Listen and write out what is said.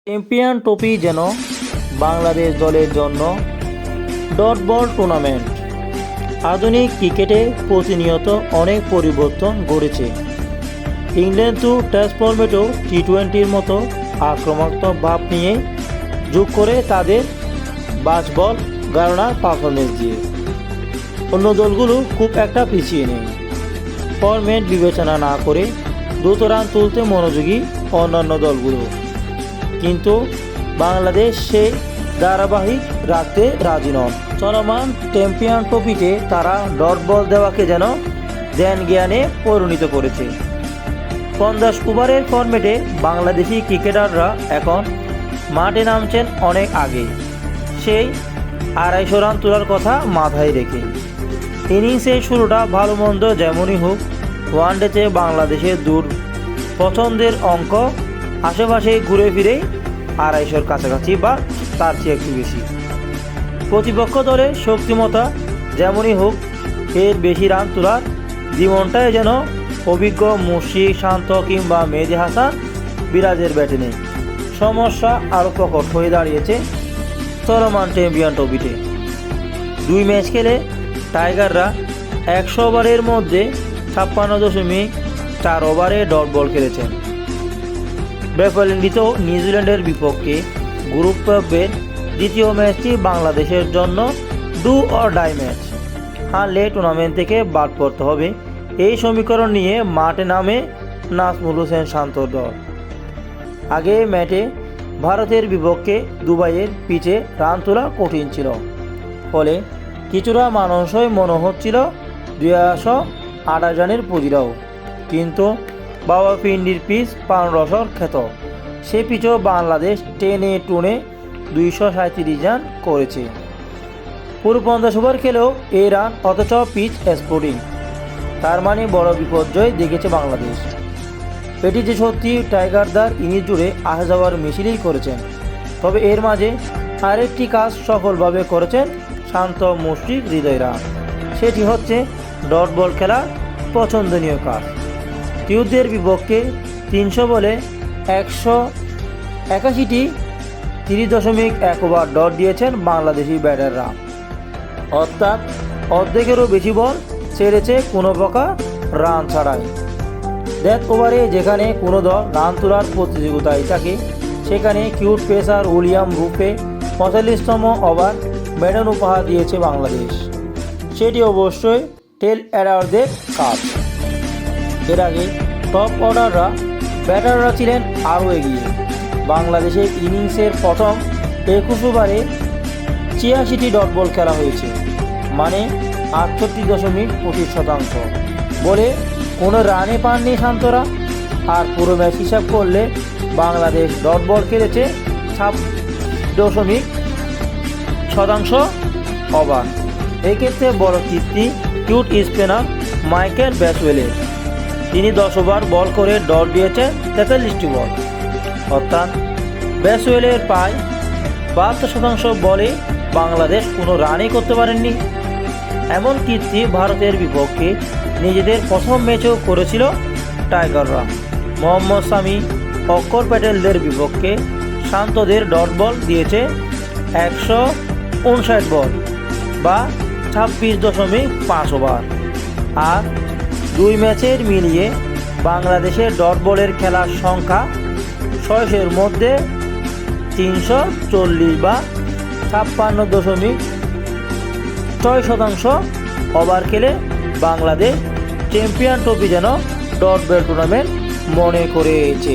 Champion trophy যেন বাংলাদেশ দলের জন্য ডট বল টুর্নামেন্ট। আধুনিক ক্রিকেটে প্রতিনিয়ত অনেক পরিবর্তন ঘটেছে। ইংল্যান্ড তো টেস্ট ফরম্যাটেও টি-20-র মতো আক্রমণাত্মক ভাব নিয়ে যোগ করে তাদের বাজ বল গণনার পারফরমেন্স দিয়ে অন্য দলগুলো খুব একটা পিছিয়ে নেই। ফরম্যাট বিবেচনা না করে দ্রুত রান তুলতে মনোযোগী অন্যান্য দলগুলো, কিন্তু বাংলাদেশ সেই ধারাবাহিক রাখতে রাজি নন। চলমান চ্যাম্পিয়ন ট্রফিতে তারা ডট বল দেওয়াকে যেন জ্ঞান জ্ঞানে পরিণত করেছে। 50 ওভারের ফরম্যাটে বাংলাদেশি ক্রিকেটাররা এখন মাঠে নামছেন অনেক আগে, সেই 250 রান তোলার কথা মাথায় রেখে। ইনিংসের শুরুটা ভালো মন্দ যেমনই হোক, ওয়ানডেতে বাংলাদেশের দূর পছন্দের অঙ্ক আশেপাশে ঘুরে ফিরে 250-র কাছাকাছি বা তার চেয়ে একটু বেশি। প্রতিপক্ষ দলের শক্তিমত্তা যেমনই হোক, এর বেশি রান তোলার জীবনটাই যেন অভিজ্ঞ মুশফিক, শান্ত কিংবা মেহেদী হাসান বিরাজের ব্যাটে নেই। সমস্যা আরও প্রকট হয়ে দাঁড়িয়েছে চলমান চ্যাম্পিয়ন ট্রফিতে। 2 ম্যাচ খেলে টাইগাররা 100 ওভারের মধ্যে 56.4 ওভারে ডট বল খেলেছেন। ব্যাফলিংডিতেও নিউজিল্যান্ডের বিপক্ষে গ্রুপ পর্বের দ্বিতীয় ম্যাচটি বাংলাদেশের জন্য ডু অর ডাই ম্যাচ। হারলে টুর্নামেন্ট থেকে বাদ পড়তে হবে, এই সমীকরণ নিয়ে মাঠে নামে নাজমুল হোসেন শান্তর দল। আগে ম্যাচে ভারতের বিপক্ষে দুবাইয়ের পিচে রান তোলা কঠিন ছিল, ফলে কিছুটা মানুষই মনে হচ্ছিল 228 রানের পুঁজিরাও। কিন্তু বাওয়াপিন্ডির পিচ পানরসর খ্যাত, সে পিচও বাংলাদেশ টেনে টুনে 237 রান করেছে। পুরো 50 ওভার খেলেও এই রান, অথচ পিচ স্পোর্টিং। তার মানে বড় বিপর্যয় দেখেছে বাংলাদেশ। এটি যে সত্যি টাইগারদার ইনিংস জুড়ে আসা যাওয়ার মিছিলই করেছেন, তবে এর মাঝে আরেকটি কাজ সফলভাবে করেছেন শান্ত মুশফিক হৃদয়রা। সেটি হচ্ছে ডট বল খেলার পছন্দনীয় কাজ। টিউদের বিপক্ষে 300 বলে 181টি 30.1 ওভার ডট দিয়েছেন বাংলাদেশি ব্যাটাররা, অর্থাৎ অর্ধেকেরও বেশি বল ছেড়েছে কোনো প্রকার রান ছাড়াই। ডেথ ওভারে যেখানে কোনো দল রান তোলার প্রতিযোগিতায় থাকে, সেখানে কিউট পেসার উইলিয়াম রুপে 45তম ওভার ব্যাটন উপহার দিয়েছে বাংলাদেশ। সেটি অবশ্যই টেল এন্ডারদের কাজ। এর আগে টপ অর্ডাররা ব্যাটাররা ছিলেন আরও এগিয়ে। বাংলাদেশের ইনিংসের প্রথম 21 ওভারে 86টি ডট বল খেলা হয়েছে, মানে 68.25% বলে কোনো রানে পাননি শান্তরা। আর পুরো ম্যাচ হিসাব করলে বাংলাদেশ ডট বল খেলেছে 26.শতাংশ ওভার। এক্ষেত্রে বড় কীর্তি কিউট স্পিনার মাইকেল ব্যাসওয়েলের। তিনি 10 ওভার বল করে ডট দিয়েছেন 43টি বল, অর্থাৎ ব্যাসওয়েলের প্রায় 72% বলে বাংলাদেশ কোনো রানই করতে পারেননি। এমন কীর্তি ভারতের বিপক্ষে নিজেদের প্রথম ম্যাচেও করেছিল টাইগাররা। মোহাম্মদ শামি, অক্ষর প্যাটেলদের বিপক্ষে শান্তদের ডট বল দিয়েছে 159 বল বা 26.5 ওভার। আর 2 ম্যাচের মিলিয়ে বাংলাদেশের ডট বলের খেলার সংখ্যা 600-এর মধ্যে 340 বা 56.6% ওভার খেলে বাংলাদেশ চ্যাম্পিয়ন ট্রফি যেন ডট বল টুর্নামেন্ট মনে করেছে।